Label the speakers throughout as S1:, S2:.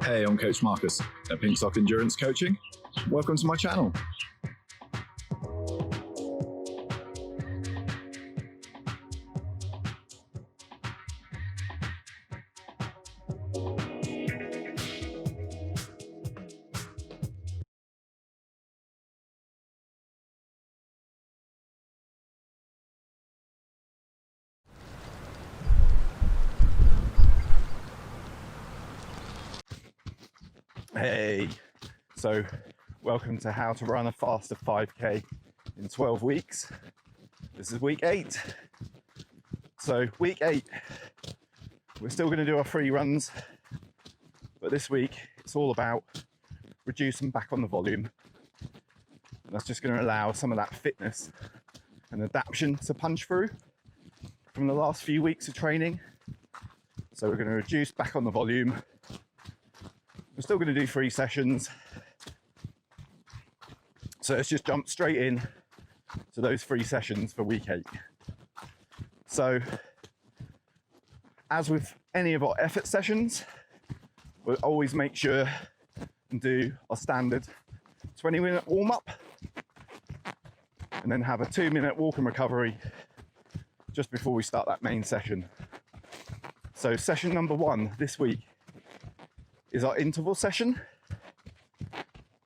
S1: Hey, I'm Coach Marcus at Pink Sock Endurance Coaching. Welcome to my channel.
S2: Hey, so welcome to how to run a faster 5K in 12 weeks. This is week 8. So week 8, we're still going to do our free runs, but this week it's all about reducing back on the volume. And that's just going to allow some of that fitness and adaptation to punch through from the last few weeks of training. So we're going to reduce back on the volume. We're still going to do 3 sessions. So let's just jump straight in to those 3 sessions for week 8. So as with any of our effort sessions, we'll always make sure and do our standard 20-minute warm-up and then have a 2-minute walk and recovery just before we start that main session. So session number 1 this week is our interval session.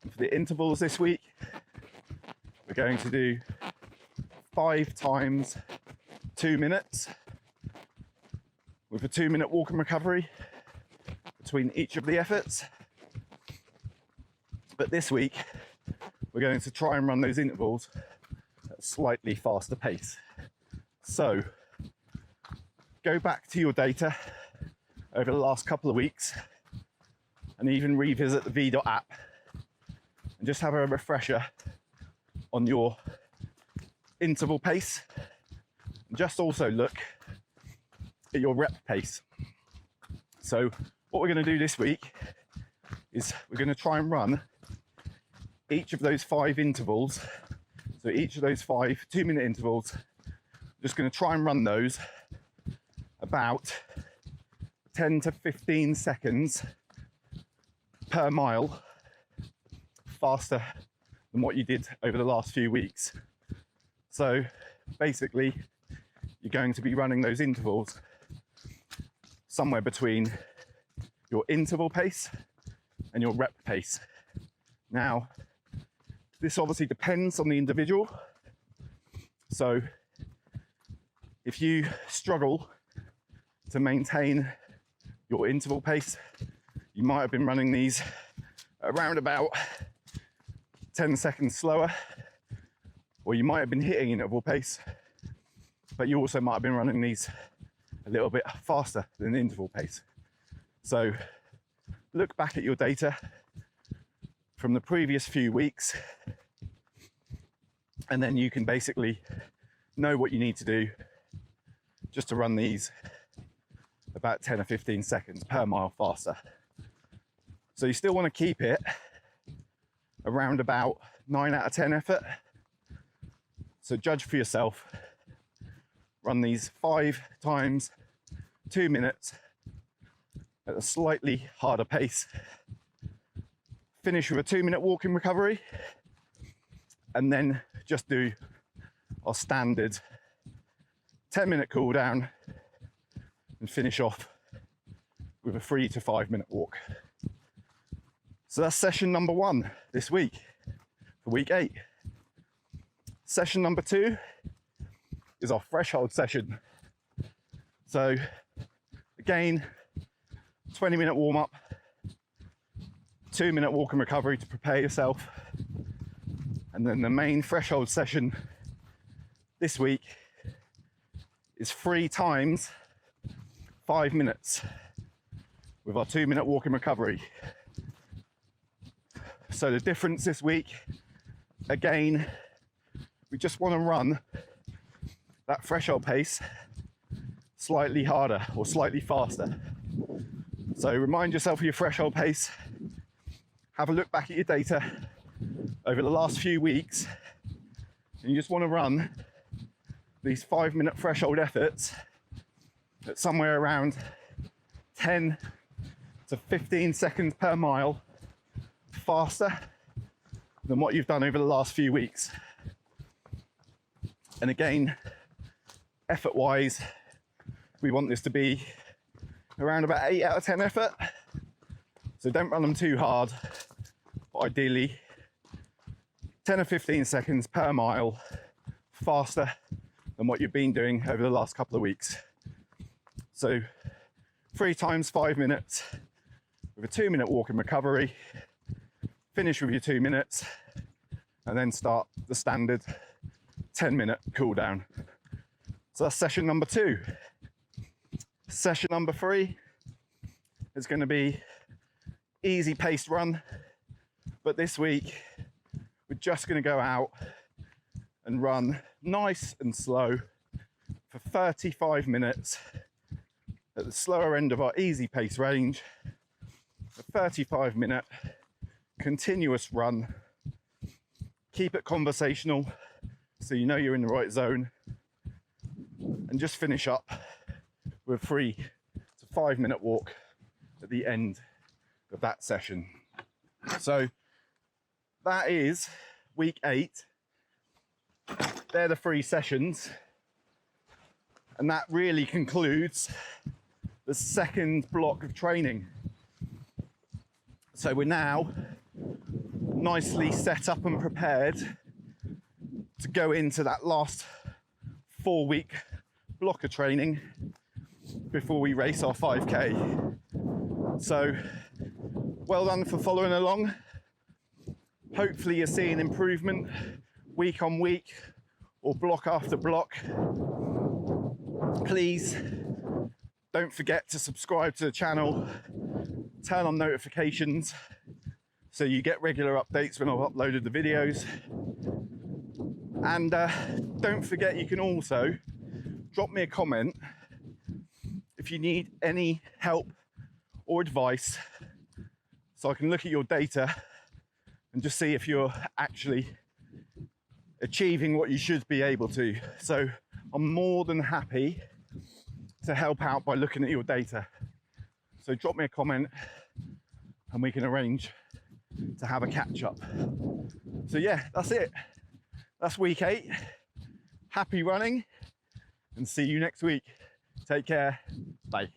S2: And for the intervals this week, we're going to do 5 times 2 minutes with a 2-minute walk and recovery between each of the efforts. But this week, we're going to try and run those intervals at a slightly faster pace. So go back to your data over the last couple of weeks and even revisit the VDOT app and just have a refresher on your interval pace. And just also look at your rep pace. So what we're going to do this week is we're going to try and run each of those 5 intervals. So each of those 5 2-minute intervals, just going to try and run those about 10 to 15 seconds per mile faster than what you did over the last few weeks. So basically, you're going to be running those intervals somewhere between your interval pace and your rep pace. Now, this obviously depends on the individual. So if you struggle to maintain your interval pace, you might have been running these around about 10 seconds slower, or you might have been hitting interval pace, but you also might have been running these a little bit faster than the interval pace. So look back at your data from the previous few weeks, and then you can basically know what you need to do just to run these about 10 or 15 seconds per mile faster. So you still want to keep it around about 9 out of 10 effort. So judge for yourself. Run these 5 times 2 minutes at a slightly harder pace. Finish with a 2-minute walking recovery, and then just do our standard 10-minute cool down and finish off with a 3 to 5 minute walk. So that's session number 1 this week for week 8. Session number 2 is our threshold session. So again, 20-minute warm up, 2-minute walk and recovery to prepare yourself. And then the main threshold session this week is 3 times 5 minutes with our 2-minute walk and recovery. So the difference this week, again, we just want to run that threshold pace slightly harder or slightly faster. So remind yourself of your threshold pace, have a look back at your data over the last few weeks, and you just want to run these 5-minute threshold efforts at somewhere around 10 to 15 seconds per mile faster than what you've done over the last few weeks. And again, effort-wise, we want this to be around about 8 out of 10 effort. So don't run them too hard, but ideally 10 or 15 seconds per mile faster than what you've been doing over the last couple of weeks. So 3 times 5 minutes with a 2-minute walk and recovery, finish with your 2 minutes, and then start the standard 10-minute cool down. So that's session number 2. Session number 3 is going to be easy paced run, but this week we're just going to go out and run nice and slow for 35 minutes at the slower end of our easy pace range. A 35-minute continuous run. Keep it conversational so you know you're in the right zone, and just finish up with a 3 to 5 minute walk at the end of that session. So that is week 8. They're the 3 sessions, and that really concludes the second block of training. So we're now nicely set up and prepared to go into that last 4-week block of training before we race our 5K. So well done for following along. Hopefully you're seeing improvement week on week or block after block. Please don't forget to subscribe to the channel, turn on notifications so you get regular updates when I've uploaded the videos. And don't forget, you can also drop me a comment if you need any help or advice, so I can look at your data and just see if you're actually achieving what you should be able to. So I'm more than happy to help out by looking at your data. So drop me a comment and we can arrange to have a catch up. So yeah, that's it. That's week 8. Happy running, and see you next week. Take care. Bye.